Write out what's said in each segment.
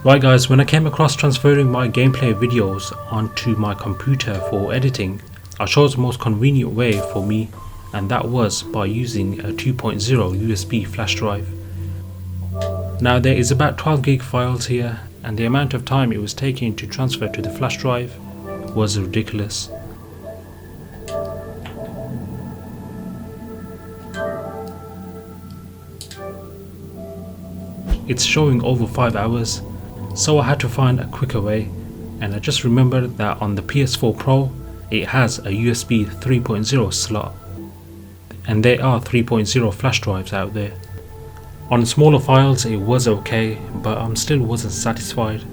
Right guys, when I came across transferring my gameplay videos onto my computer for editing, I chose the most convenient way for me, and that was by using a 2.0 USB flash drive. Now there is about 12 gig files here, and the amount of time it was taking to transfer to the flash drive was ridiculous. It's showing over 5 hours, so I had to find a quicker way, and I just remembered that on the PS4 Pro it has a USB 3.0 slot, and there are 3.0 flash drives out there. On smaller files it was okay, but I still wasn't satisfied.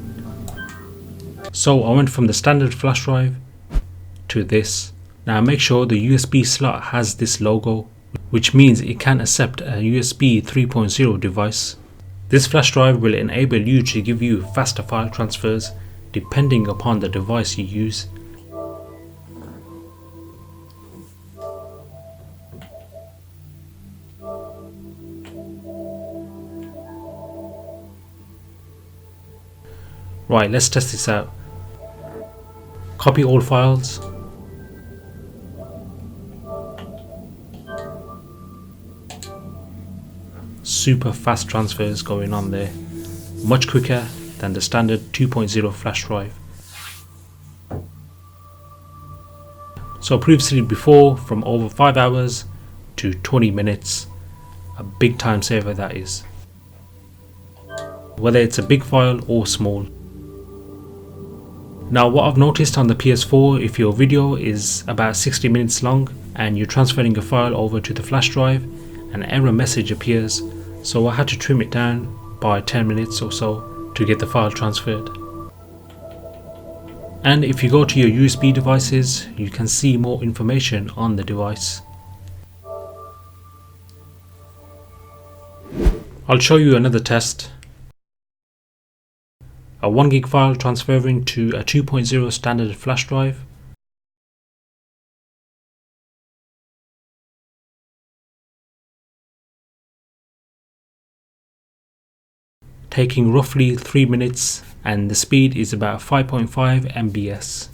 So I went from the standard flash drive to this. Now make sure the USB slot has this logo, which means it can accept a USB 3.0 device. This flash drive will enable you to give you faster file transfers depending upon the device you use. Right, let's test this out. Copy all files. Super fast transfers going on there, much quicker than the standard 2.0 flash drive. So previously before, from over 5 hours to 20 minutes, a big time saver that is, whether it's a big file or small. Now what I've noticed on the PS4, if your video is about 60 minutes long and you're transferring a file over to the flash drive, an error message appears, so I had to trim it down by 10 minutes or so to get the file transferred. And if you go to your USB devices, you can see more information on the device. I'll show you another test. A 1 gig file transferring to a 2.0 standard flash drive. Taking roughly 3 minutes, and the speed is about 5.5 MBs.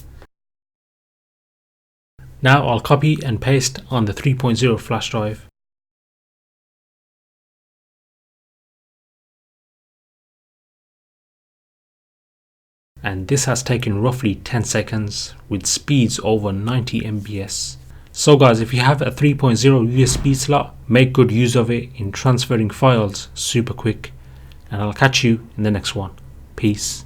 Now I'll copy and paste on the 3.0 flash drive. And this has taken roughly 10 seconds with speeds over 90 MBs. So guys, if you have a 3.0 USB slot, make good use of it in transferring files super quick. And I'll catch you in the next one. Peace.